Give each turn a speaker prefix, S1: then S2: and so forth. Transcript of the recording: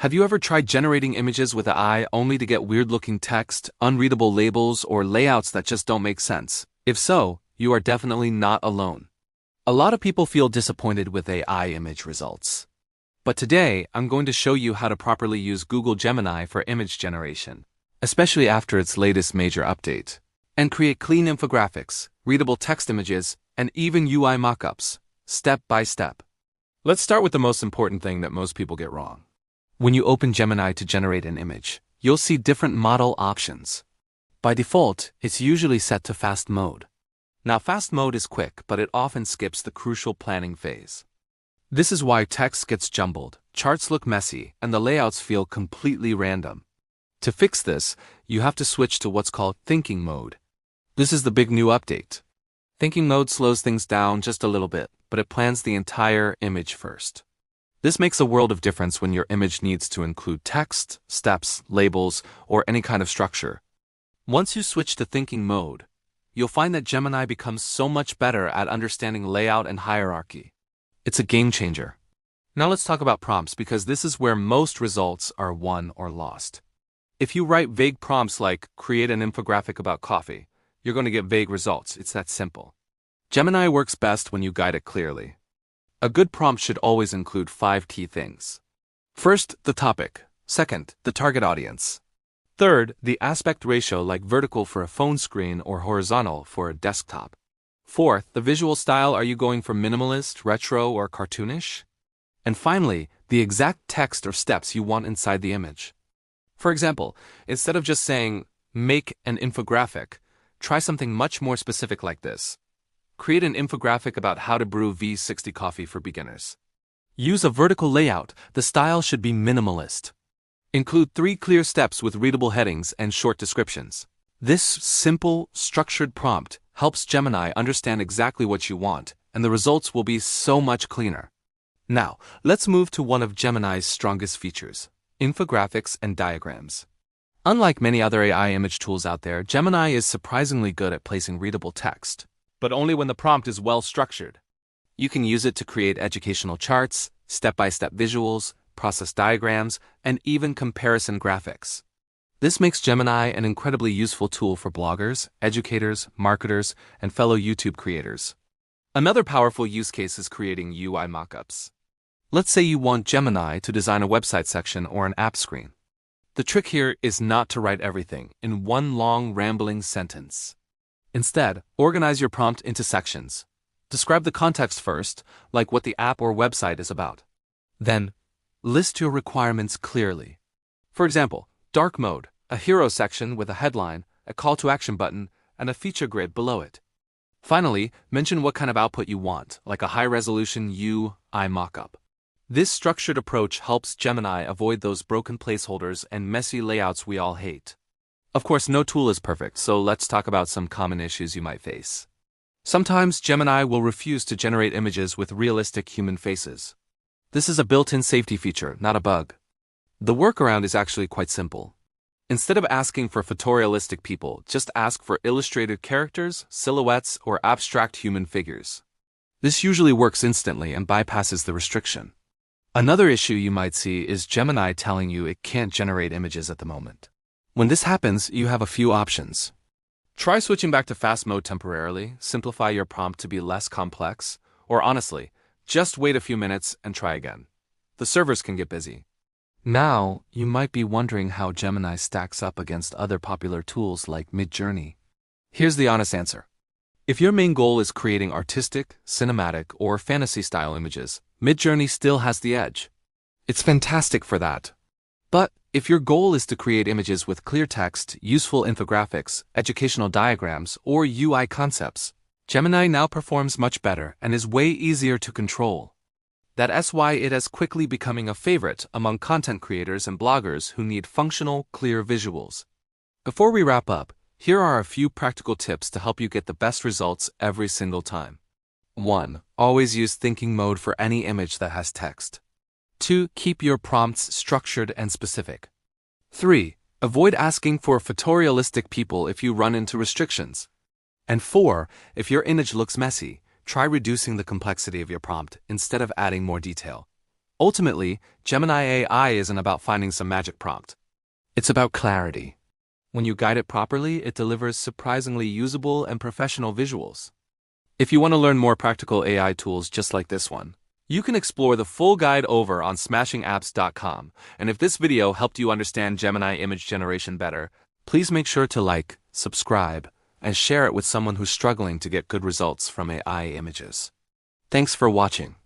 S1: Have you ever tried generating images with AI only to get weird-looking text, unreadable labels, or layouts that just don't make sense? If so, you are definitely not alone. A lot of people feel disappointed with AI image results. But today, I'm going to show you how to properly use Google Gemini for image generation, especially after its latest major update, and create clean infographics, readable text images, and even UI mockups, step by step. Let's start with the most important thing that most people get wrong. When you open Gemini to generate an image, you'll see different model options. By default, it's usually set to fast mode. Now, fast mode is quick, but it often skips the crucial planning phase. This is why text gets jumbled, charts look messy, and the layouts feel completely random. To fix this, you have to switch to what's called thinking mode. This is the big new update. Thinking mode slows things down just a little bit, but it plans the entire image first. This makes a world of difference when your image needs to include text, steps, labels, or any kind of structure. Once you switch to thinking mode, you'll find that Gemini becomes so much better at understanding layout and hierarchy. It's a game changer. Now let's talk about prompts, because this is where most results are won or lost. If you write vague prompts like create an infographic about coffee, you're going to get vague results. It's that simple. Gemini works best when you guide it clearly. A good prompt should always include 5 key things. First, the topic. Second, the target audience. Third, the aspect ratio, like vertical for a phone screen or horizontal for a desktop. Fourth, the visual style. Are you going for minimalist, retro, or cartoonish? And finally, the exact text or steps you want inside the image. For example, instead of just saying, make an infographic, try something much more specific like this. Create an infographic about how to brew V60 coffee for beginners. Use a vertical layout. The style should be minimalist. Include 3 clear steps with readable headings and short descriptions. This simple, structured prompt helps Gemini understand exactly what you want, and the results will be so much cleaner. Now, let's move to one of Gemini's strongest features: infographics and diagrams. Unlike many other AI image tools out there, Gemini is surprisingly good at placing readable text, but only when the prompt is well structured. You can use it to create educational charts, step-by-step visuals, process diagrams, and even comparison graphics. This makes Gemini an incredibly useful tool for bloggers, educators, marketers, and fellow YouTube creators. Another powerful use case is creating UI mockups. Let's say you want Gemini to design a website section or an app screen. The trick here is not to write everything in one long, rambling sentence. Instead, organize your prompt into sections. Describe the context first, like what the app or website is about. Then, list your requirements clearly. For example, dark mode, a hero section with a headline, a call to action button, and a feature grid below it. Finally, mention what kind of output you want, like a high-resolution UI mockup. This structured approach helps Gemini avoid those broken placeholders and messy layouts we all hate. Of course, no tool is perfect, so let's talk about some common issues you might face. Sometimes Gemini will refuse to generate images with realistic human faces. This is a built-in safety feature, not a bug. The workaround is actually quite simple. Instead of asking for photorealistic people, just ask for illustrated characters, silhouettes, or abstract human figures. This usually works instantly and bypasses the restriction. Another issue you might see is Gemini telling you it can't generate images at the moment. When this happens, you have a few options. Try switching back to fast mode temporarily, simplify your prompt to be less complex, or honestly, just wait a few minutes and try again. The servers can get busy. Now, you might be wondering how Gemini stacks up against other popular tools like Midjourney. Here's the honest answer. If your main goal is creating artistic, cinematic, or fantasy-style images, Midjourney still has the edge. It's fantastic for that. But if your goal is to create images with clear text, useful infographics, educational diagrams, or UI concepts, Gemini now performs much better and is way easier to control. That's why it is quickly becoming a favorite among content creators and bloggers who need functional, clear visuals. Before we wrap up, here are a few practical tips to help you get the best results every single time. 1. Always use thinking mode for any image that has text. 2. Keep your prompts structured and specific. 3. Avoid asking for photorealistic people if you run into restrictions. And 4. If your image looks messy, try reducing the complexity of your prompt instead of adding more detail. Ultimately, Gemini AI isn't about finding some magic prompt. It's about clarity. When you guide it properly, it delivers surprisingly usable and professional visuals. If you want to learn more practical AI tools just like this one, you can explore the full guide over on SmashingApps.com. And if this video helped you understand Gemini image generation better, please make sure to like, subscribe, and share it with someone who's struggling to get good results from AI images. Thanks for watching.